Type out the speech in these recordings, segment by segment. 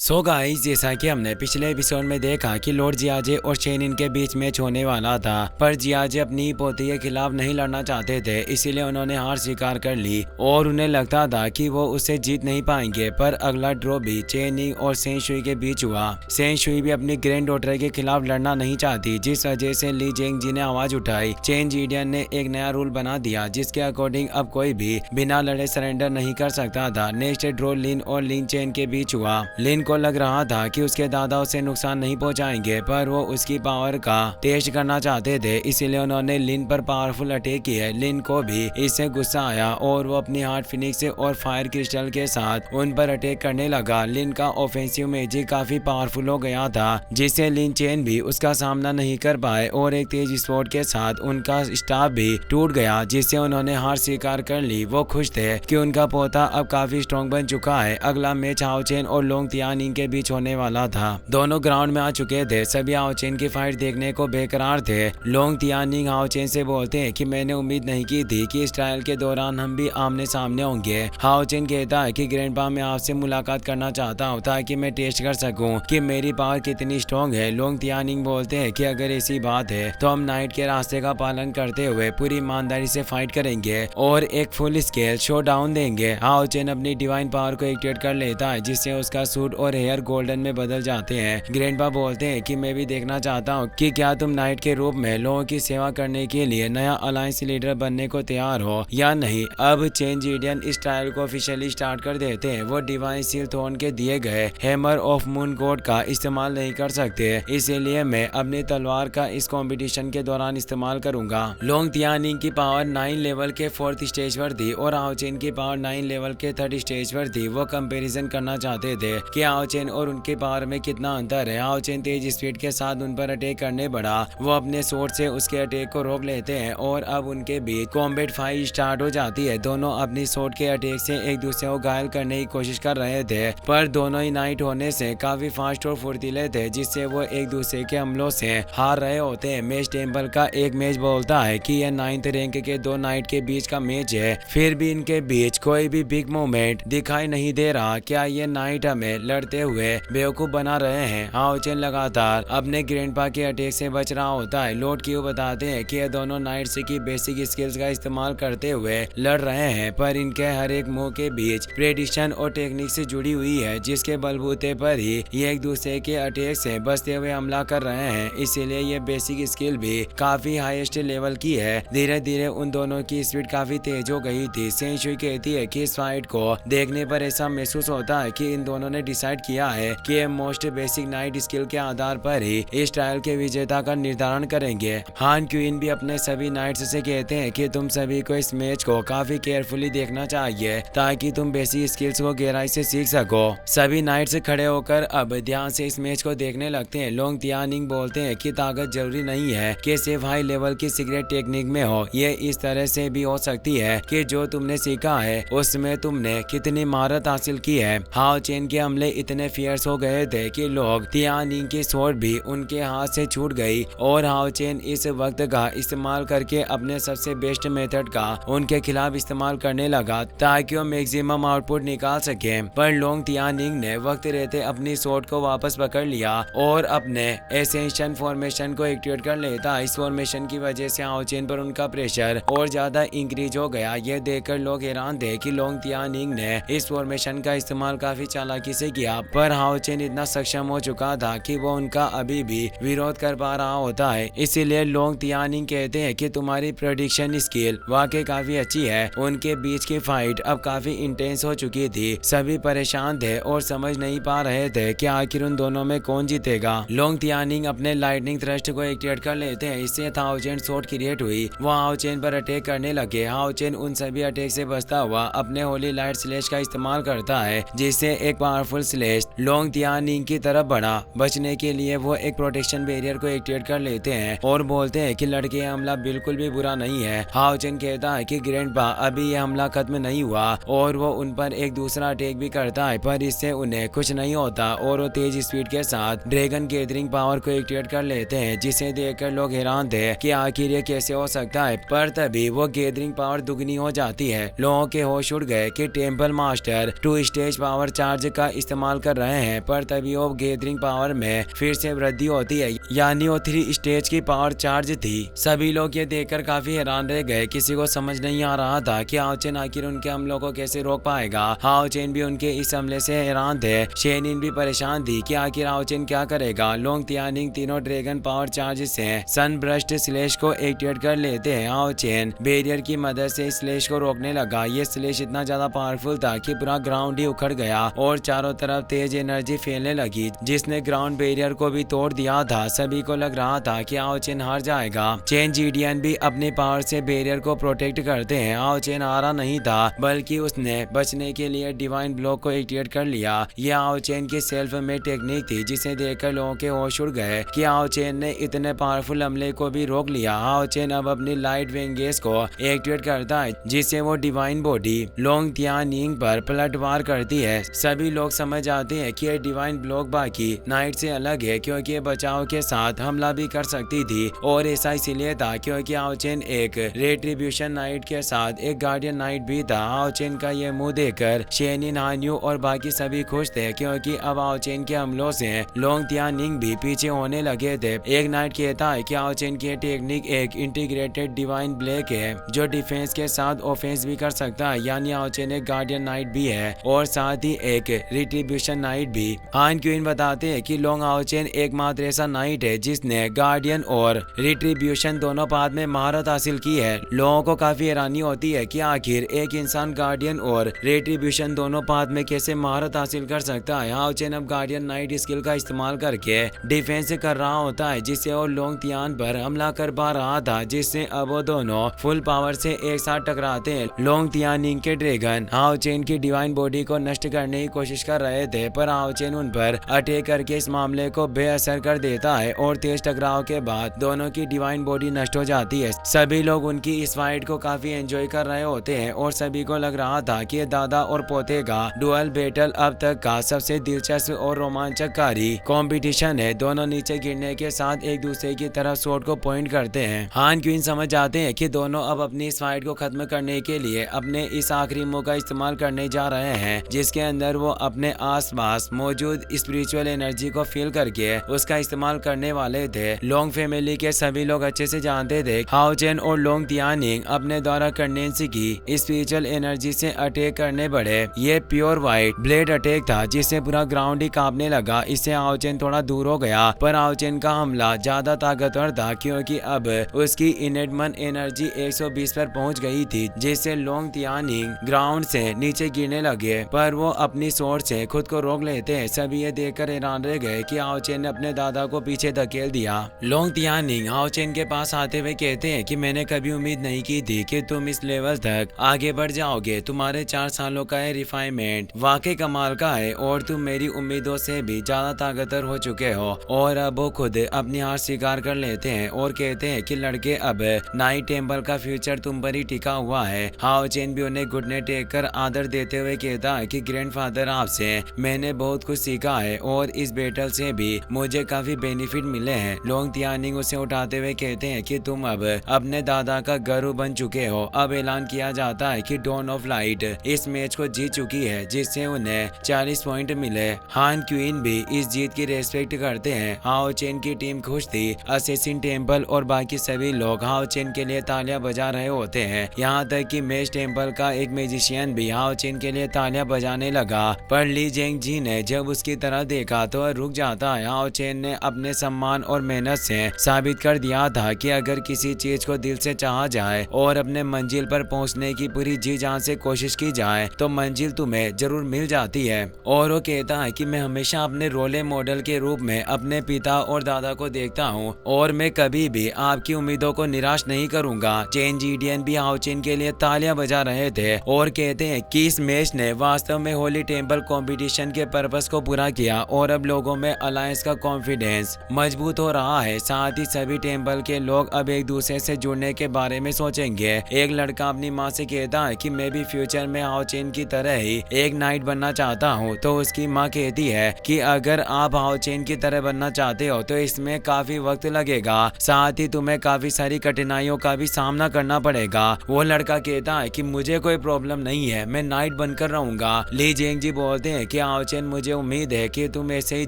So guys, जैसा कि हमने पिछले एपिसोड में देखा कि लॉर्ड जियाजे और शेन इनके बीच मैच होने वाला था, पर जियाजे अपनी पोती के खिलाफ नहीं लड़ना चाहते थे, इसीलिए उन्होंने हार स्वीकार कर ली और उन्हें लगता था कि वो उससे जीत नहीं पाएंगे। पर अगला ड्रॉ भी चेन यिंग और सेन शुई के बीच हुआ। सेन शुई भी अपनी ग्रैंड डॉटर के खिलाफ लड़ना नहीं चाहती, जिस वजह से ली जेंगजी ने आवाज उठाई। चेन जीडियन ने एक नया रूल बना दिया जिसके अकॉर्डिंग अब कोई भी बिना लड़े सरेंडर नहीं कर सकता था। नेक्स्ट ड्रॉ लिन और लिन चेन के बीच हुआ। लिन को लग रहा था कि उसके दादा उसे नुकसान नहीं पहुंचाएंगे, पर वो उसकी पावर का टेस्ट करना चाहते थे, इसीलिए उन्होंने लिन पर पावरफुल अटैक किया। लिन को भी इससे गुस्सा आया और वो अपनी हार्ट फिनिक्स और फायर क्रिस्टल के साथ उन पर अटैक करने लगा। लिन का ऑफेंसिव मैजिक काफी पावरफुल हो गया था, जिससे लिन चेन भी उसका सामना नहीं कर पाए और एक तेज स्पोर्ट के साथ उनका स्टाफ भी टूट गया, जिससे उन्होंने हार स्वीकार कर ली। वो खुश थे कि उनका पोता अब काफी स्ट्रॉन्ग बन चुका है। अगला मैच हाओ चेन और लोंग तियानिंग के बीच होने वाला था। दोनों ग्राउंड में आ चुके थे। सभी हाओ चेन की फाइट देखने को बेकरार थे। लोंग तियानिंग हाओ चेन से बोलते हैं कि मैंने उम्मीद नहीं की थी कि इस ट्रायल के दौरान हम भी आमने सामने होंगे। हाओ चेन कहता है कि ग्रैंडपा, मैं आपसे मुलाकात करना चाहता हूँ ताकि मैं टेस्ट कर सकूं कि मेरी पावर कितनी स्ट्रॉन्ग है। लोंग तियानिंग बोलते हैं कि अगर ऐसी बात है तो हम नाइट के रास्ते का पालन करते हुए पूरी ईमानदारी से फाइट करेंगे और एक फुल स्केल शो डाउन देंगे। हाओ चेन अपनी डिवाइन पावर को एक्टिवेट कर लेता है, जिससे उसका सूट और हेयर गोल्डन में बदल जाते हैं। ग्रैंडपा बोलते हैं कि मैं भी देखना चाहता हूँ कि क्या तुम नाइट के रूप में लोगों की सेवा करने के लिए नया अलायंस लीडर बनने को तैयार हो या नहीं। अब चेन जीडियन इस ट्रायल को ऑफिशियली स्टार्ट कर देते हैं। वो डिवाइन सील थ्रोन के दिए गए हैमर ऑफ मून गॉड का इस्तेमाल नहीं कर सकते, इसीलिए मैं अपनी तलवार का इस कंपटीशन के दौरान इस्तेमाल करूंगा। लोंग तियानिंग की पावर 9 लेवल के 4th स्टेज पर थी और हाओ चेन की पावर 9 लेवल के 3rd स्टेज पर थी। वो कंपैरिजन करना चाहते थे कि हाओ चेन और उनके पावर में कितना अंतर है। हाओ चेन तेज स्पीड के साथ उन पर अटैक करने बढ़ा। वो अपने स्वॉर्ड से उसके अटैक को रोक लेते हैं और अब उनके बीच कॉम्बैट फाइट स्टार्ट हो जाती है। दोनों अपनी स्वॉर्ड के अटैक से एक दूसरे को घायल करने की कोशिश कर रहे थे, पर दोनों ही नाइट होने से काफी फास्ट और फुर्तीले थे, जिससे वो एक दूसरे के हमलों से हार रहे होते हैं। मैच टेम्पल का एक मैच बोलता है कि यह 9th रैंक के 2 नाइट के बीच का मैच है, फिर भी इनके बीच कोई भी बिग मूवमेंट दिखाई नहीं दे रहा। क्या ये नाइट हमें लड़ते हुए बेवकूफ बना रहे हैं? हाओ चेन लगातार अपने ग्रैंडपा के अटैक से बच रहा होता है। लॉर्ड क्यू बताते हैं कि ये दोनों नाइट्स की बेसिक स्किल्स का इस्तेमाल करते हुए लड़ रहे हैं, पर इनके हर एक मूव के बीच प्रेडिक्शन और टेक्निक से जुड़ी हुई है, जिसके बलबूते पर ही ये एक दूसरे के अटैक से बचते हुए हमला कर रहे हैं। इसीलिए ये बेसिक स्किल भी काफी हाईएस्ट लेवल की है। धीरे धीरे उन दोनों की स्पीड काफी तेज हो गई थी। सेन शुई कहती है कि इस फाइट को देखने पर ऐसा महसूस होता है कि इन दोनों ने डिसाइड किया है कि ये मोस्ट बेसिक नाइट स्किल के आधार पर ही इस ट्रायल के विजेता का निर्धारण करेंगे। हान क्वीन भी अपने सभी नाइट्स से कहते हैं कि तुम सभी को इस मैच को काफी केयरफुली देखना चाहिए ताकि तुम बेसिक स्किल्स को गहराई से सीख सको। सभी नाइट्स खड़े होकर अब ध्यान से इस मैच को देखने लगते हैं। लोंग तियानिंग बोलते हैं कि ताकत जरूरी नहीं है कि सिर्फ हाई लेवल की सीक्रेट टेक्निक में हो, ये इस तरह से भी हो सकती है कि जो तुमने सीखा है उसमें तुमने कितनी महारत हासिल की है। हाओ चेन के हमले इतने फियर्स हो गए थे कि लोग तियानिंग की स्वॉर्ड भी उनके हाथ से छूट गई और हाओ चेन इस वक्त का इस्तेमाल करके अपने सबसे बेस्ट मेथड का उनके खिलाफ इस्तेमाल करने लगा ताकि वो मैक्सिमम आउटपुट निकाल सके। पर लोंग तियानिंग ने वक्त रहते अपनी स्वॉर्ड को वापस पकड़ लिया और अपने एसेंशन फॉर्मेशन को एक्टिवेट कर लेता। इस फॉर्मेशन की वजह से हाओ चेन पर उनका प्रेशर और ज्यादा इंक्रीज हो गया। यह देखकर लोग हैरान थे कि लोंग तियानिंग ने इस फॉर्मेशन का इस्तेमाल काफी चालाकी से किया, पर हाओ चेन इतना सक्षम हो चुका था कि वो उनका अभी भी विरोध कर पा रहा होता है। इसीलिए लोंग तियानिंग कहते हैं कि तुम्हारी प्रेडिक्शन स्किल वाकई काफी अच्छी है। उनके बीच की फाइट अब काफी इंटेंस हो चुकी थी। सभी परेशान थे और समझ नहीं पा रहे थे कि आखिर उन दोनों में कौन जीतेगा। लोंग तियानिंग अपने लाइटनिंग थ्रस्ट को एक्टिवेट कर लेते हैं। इससे हाओ चेन शॉट क्रिएट हुई। वो हाओ चेन पर अटैक करने लगे। हाओ चेन उन सभी अटैक से बचता हुआ अपने होली लाइट स्लैश का इस्तेमाल करता है, जिससे एक पावरफुल स्लैश लोंग तियानिंग की तरफ बढ़ा। बचने के लिए वो एक प्रोटेक्शन बैरियर को एक्टिवेट कर लेते हैं और बोलते हैं कि लड़के ये हमला बिल्कुल भी बुरा नहीं है। हाओ चेन कहता है कि ग्रैंडपा, अभी ये हमला खत्म नहीं हुआ और वो उन पर एक दूसरा अटैक भी करता है, पर इससे उन्हें कुछ नहीं होता और वो तेज स्पीड के साथ ड्रैगन गैदरिंग पावर को एक्टिवेट कर लेते हैं, जिसे देखकर लोग हैरान थे कि आखिर ये कैसे हो सकता है। पर तभी वो गैदरिंग पावर दुगनी हो जाती है। लोगों के होश उड़ गए कि temple master 2 stage power charge का इस्तेमाल इस्तेमाल कर रहे हैं, पर तभी वो गैदरिंग पावर में फिर से वृद्धि होती है, यानी वो 3 स्टेज की पावर चार्ज थी। सभी लोग ये देखकर काफी हैरान रह गए। किसी को समझ नहीं आ रहा था कि हाओ चेन आखिर उनके हमलों को कैसे रोक पाएगा। हाओ चेन भी उनके इस हमले से हैरान थे। शेनिन भी परेशान थी कि आखिर हाओ चेन क्या करेगा। लोंग तियानिंग तीनों ड्रैगन पावर चार्ज से सन ब्रस्ट स्लैश को एक्टिवेट कर लेते हैं। हाओ चेन बैरियर की मदद से स्लैश को रोकने लगा। ये स्लैश इतना ज्यादा पावरफुल था कि पूरा ग्राउंड ही उखड़ गया और चारों तरफ तेज एनर्जी फैलने लगी, जिसने ग्राउंड बैरियर को भी तोड़ दिया था। सभी को लग रहा था कि हाओ चेन हार जाएगा। चेन जीडियन भी अपनी पावर से बैरियर को प्रोटेक्ट करते हैं। हाओ चेन हारा नहीं था, बल्कि उसने बचने के लिए डिवाइन ब्लॉक को एक्टिवेट कर लिया। यह हाओ चेन की सेल्फ में टेक्निक थी, जिसे देखकर लोगों के होश उड़ गए कि हाओ चेन ने इतने पावरफुल हमले को भी रोक लिया। हाओ चेन अब अपनी लाइट वेंगेस को एक्टिवेट करता है, जिससे वो डिवाइन बॉडी लोंग तियानिंग पर पलटवार करती है। सभी लोग समझ जाते हैं कि ये डिवाइन ब्लॉक बाकी नाइट से अलग है, क्योंकि ये बचाव के साथ हमला भी कर सकती थी। और ऐसा इसीलिए था क्योंकि हाओ चेन एक रेट्रिब्यूशन नाइट के साथ एक गार्डियन नाइट भी था। हाओ चेन का ये मुंह देखकर शेनिन, हान्यू और बाकी सभी खुश थे, क्योंकि अब हाओ चेन के हमलों से लोंग तियानिंग भी पीछे होने लगे थे। एक नाइट कहता है कि हाओ चेन की टेक्निक एक इंटीग्रेटेड डिवाइन ब्लैक है, जो डिफेंस के साथ ऑफेंस भी कर सकता है, यानी हाओ चेन एक गार्डियन नाइट भी है और साथ ही एक रिट्रिब्यूशन नाइट भी। हान क्वीन बताते हैं कि लोंग हाओ चेन एकमात्र ऐसा नाइट है जिसने गार्डियन और रिट्रिब्यूशन दोनों पाथ में महारत हासिल की है। लोगों को काफी हैरानी होती है कि आखिर एक इंसान गार्डियन और रिट्रिब्यूशन दोनों पाथ में कैसे महारत हासिल कर सकता है। हाओ चेन अब गार्डियन नाइट स्किल का इस्तेमाल करके डिफेंस कर रहा होता है, जिससे वो लोंग तियान पर हमला कर पा रहा था, जिससे अब वो दोनों फुल पावर से एक साथ टकराते हैं। लोंग तियानिंग के ड्रैगन हाओ चेन की डिवाइन बॉडी को नष्ट करने की कोशिश कर रहे थे, पर हाओ चेन उन पर अटैक करके इस मामले को बेअसर कर देता है और तेज टकराव के बाद दोनों की डिवाइन बॉडी नष्ट हो जाती है। सभी लोग उनकी इस फाइट को काफी एंजॉय कर रहे होते हैं और सभी को लग रहा था कि दादा और पोते का डुअल बैटल अब तक का सबसे दिलचस्प और रोमांचकारी कंपटीशन है। दोनों नीचे गिरने के साथ एक दूसरे की तरफ शॉट को पॉइंट करते हैं। हान क्वीन समझ जाते हैं कि दोनों अब अपनी इस फाइट को खत्म करने के लिए अपने इस आखिरी मूव का इस्तेमाल करने जा रहे हैं, जिसके अंदर वो अपने आसपास मौजूद स्पिरिचुअल एनर्जी को फील करके उसका इस्तेमाल करने वाले थे। लोंग फैमिली के सभी लोग अच्छे से जानते थे हाओ चेन और लोंग तियानिंग अपने द्वारा करने की स्पिरिचुअल एनर्जी से अटैक करने बढ़े। ये प्योर व्हाइट ब्लेड अटैक था, जिससे पूरा ग्राउंड ही कांपने लगा। इससे हाओ चेन थोड़ा दूर हो गया, पर हाओ चेन का हमला ज्यादा ताकतवर था, क्योंकि अब उसकी इनेडमन एनर्जी 120 पर पहुंच गई थी, जिससे लोंग तियानिंग ग्राउंड से नीचे गिरने लगे, पर वो अपनी सोर्ड से खुद को रोक लेते हैं। सभी ये देखकर हैरान रह गए कि हाओ चेन ने अपने दादा को पीछे धकेल दिया। लोंग तियानिंग हाओ चेन के पास आते हुए कहते हैं कि मैंने कभी उम्मीद नहीं की थी कि तुम इस लेवल तक आगे बढ़ जाओगे। तुम्हारे 4 सालों का रिफाइनमेंट वाकई कमाल का है और तुम मेरी उम्मीदों से भी ज्यादा ताकतवर हो चुके हो। और अब वो खुद अपनी हार स्वीकार कर लेते हैं और कहते हैं कि लड़के, अब नाइट टेम्पल का फ्यूचर तुम पर ही टिका हुआ है। हाओ चेन भी उन्हें घुटने टेक कर आदर देते हुए कहता है कि ग्रैंडफादर, आपसे मैंने बहुत कुछ सीखा है और इस बैटल से भी मुझे काफी बेनिफिट मिले हैं। लोंग तियानिंग उसे उठाते हुए कहते हैं कि तुम अब अपने दादा का गर्व बन चुके हो। अब ऐलान किया जाता है कि डॉन ऑफ लाइट इस मैच को जीत चुकी है, जिससे उन्हें 40 पॉइंट मिले। हान क्वीन भी इस जीत की रेस्पेक्ट करते हैं। हाओ चेन की टीम खुश थी। असेसिन टेम्पल और बाकी सभी लोग हाओ चेन के लिए तालियां बजा रहे होते हैं। यहाँ तक कि मेज टेम्पल का एक म्यूजिशियन भी हाओ चेन के लिए तालियां बजाने लगा, पर ली जेंग जी ने जब उसकी तरफ देखा तो रुक जाता है। हाओ चेन ने अपने सम्मान और मेहनत से साबित कर दिया था कि अगर किसी चीज को दिल से चाहा जाए और अपने मंजिल पर पहुंचने की पूरी जी जान से कोशिश की जाए तो मंजिल तुम्हें जरूर मिल जाती है। और वो कहता है कि मैं हमेशा अपने रोले मॉडल के रूप में अपने पिता और दादा को देखता हूँ और मैं कभी भी आपकी उम्मीदों को निराश नहीं करूंगा। चेन जीडियन भी हाओ चेन के लिए तालियां बजा रहे थे और कहते हैं कि इस मैच ने वास्तव में होली टेम्पल कंपटीशन के पर्पस को पूरा किया और अब लोगों में अलायंस का कॉन्फिडेंस मजबूत हो रहा है। साथ ही सभी टेम्पल के लोग अब एक दूसरे से जुड़ने के बारे में सोचेंगे। एक लड़का अपनी माँ से कहता है कि मैं भी फ्यूचर में हाओ चेन की तरह ही एक नाइट बनना चाहता हूँ, तो उसकी माँ कहती है कि अगर आप हाओ चेन की तरह बनना चाहते हो तो इसमें काफी वक्त लगेगा, साथ ही तुम्हें काफी सारी कठिनाइयों का भी सामना करना पड़ेगा। वो लड़का कहता है कि मुझे कोई प्रॉब्लम नहीं है, मैं नाइट बनकर रहूंगा। ली जेंग जी बोलते हैं कि आओचेन, मुझे उम्मीद है कि तुम ऐसे ही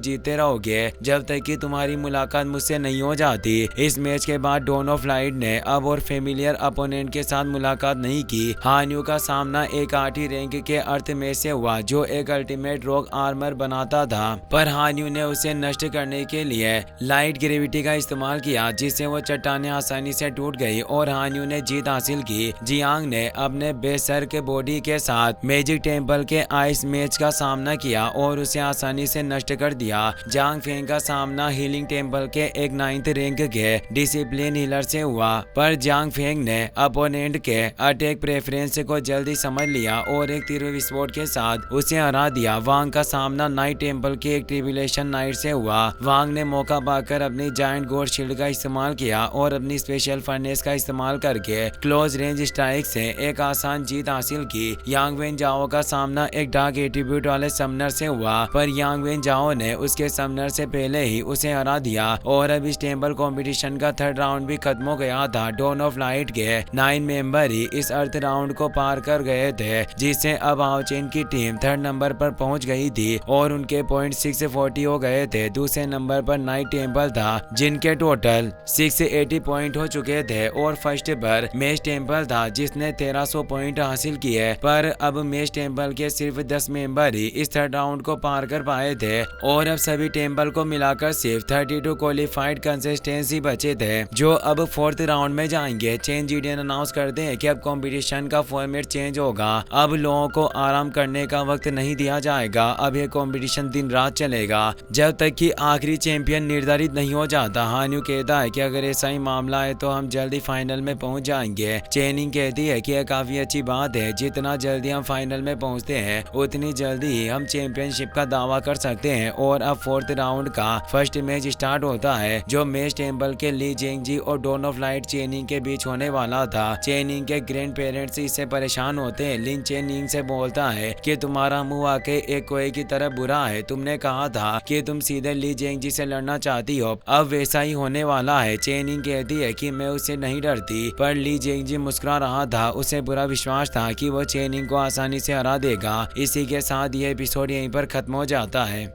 जीते रहोगे जब तक कि तुम्हारी मुलाकात मुझसे नहीं हो जाती। इस मैच के बाद डॉन ऑफ लाइट ने अब और फेमिलियर अपोनेंट के साथ मुलाकात नहीं की। हान्यू का सामना एक 8वीं रैंक के अर्थ में से हुआ जो एक अल्टीमेट रॉक आर्मर बनाता था, पर हान्यू ने उसे नष्ट करने के लिए लाइट ग्रेविटी का इस्तेमाल किया जिससे वो चट्टानें आसानी से टूट गई और हान्यू ने जीत हासिल की। जियांग ने अपने बेसर्क बॉडी के साथ मैजिक टेम्पल के आइस मैच का सामना किया और उसे आसानी से नष्ट कर दिया। जांग फेंग का सामना हीलिंग टेम्पल के एक 9th रैंक के डिसिप्लिन हीलर से हुआ, पर जांग फेंग ने अपोनेंट के अटैक प्रेफरेंस को जल्दी समझ लिया और एक तीव्र विस्फोट के साथ उसे हरा दिया। वांग का सामना नाइट टेम्पल के एक ट्रिब्यूलेशन नाइट से हुआ। वांग ने मौका पाकर अपनी जायंट गोड शील्ड का इस्तेमाल किया और अपनी स्पेशल फर्नेस का इस्तेमाल करके क्लोज रेंज स्ट्राइक से एक आसान जीत हासिल की। यांग वेन जाओ का सामना एक डार्क एट्रीब्यूट वाले समनर से हुआ, पर यांग वेन जाओ ने उसके समनर से पहले ही उसे हरा दिया और अब इस टेम्पल कंपटीशन का 3rd राउंड भी खत्म हो गया था। डॉन ऑफ लाइट के 9 मेंबर ही इस अर्थ राउंड को पार कर गए थे, जिससे अब आओचेन की टीम 3rd नंबर पर पहुंच गई थी और उनके पॉइंट 640 हो गए थे। दूसरे नंबर पर नाइट टेम्पल था जिनके टोटल 680 पॉइंट हो चुके थे और फर्स्ट पर मेज टेम्पल था जिसने 1300 पॉइंट हासिल किए, पर अब मेज टेम्पल के सिर्फ 10 मेंबर ही इस 3rd राउंड को पार कर पाए थे और अब सभी टेम्पल को मिलाकर सिर्फ 32 क्वालिफाइड कंसिस्टेंसी बचे थे जो अब 4th राउंड में जाएंगे। चेन जीडीएन अनाउंस करते हैं कि अब कंपटीशन का फॉर्मेट चेंज होगा। अब लोगों को आराम करने का वक्त नहीं दिया जाएगा। अब यह कंपटीशन दिन रात चलेगा जब तक कि आखिरी चैंपियन निर्धारित नहीं हो जाता। हान्यू कहता है कि अगर ऐसा ही मामला है तो हम जल्दी फाइनल में पहुंच जाएंगे। चेनिंग कहती है कि यह काफी अच्छी बात है, जितना जल्दी हम फाइनल में पहुंचते हैं उतनी जल्दी ही हम चैंपियनशिप का दावा कर सकते हैं। और अब 4th राउंड का फर्स्ट मैच स्टार्ट होता है जो मेज टेम्पल के ली जेंगजी और डॉन ऑफ लाइट चेनिंग के बीच होने वाला था। चेनिंग के ग्रैंड पेरेंट्स इससे परेशान होते हैं। लिन चेनिंग से बोलता है कि तुम्हारा मुंह वाकई एक कोई की तरह बुरा है, तुमने कहा था कि तुम सीधे ली जेंगजी से लड़ना चाहती हो, अब वैसा ही होने वाला है। चेनिंग कहती है कि मैं उससे नहीं डरती, पर ली जेंगजी मुस्कुरा रहा था। उसे बुरा विश्वास था कि वो चेनिंग को आसानी से हरा देगा। इसी के साथ ये एपिसोड यहीं पर खत्म हो जाता है।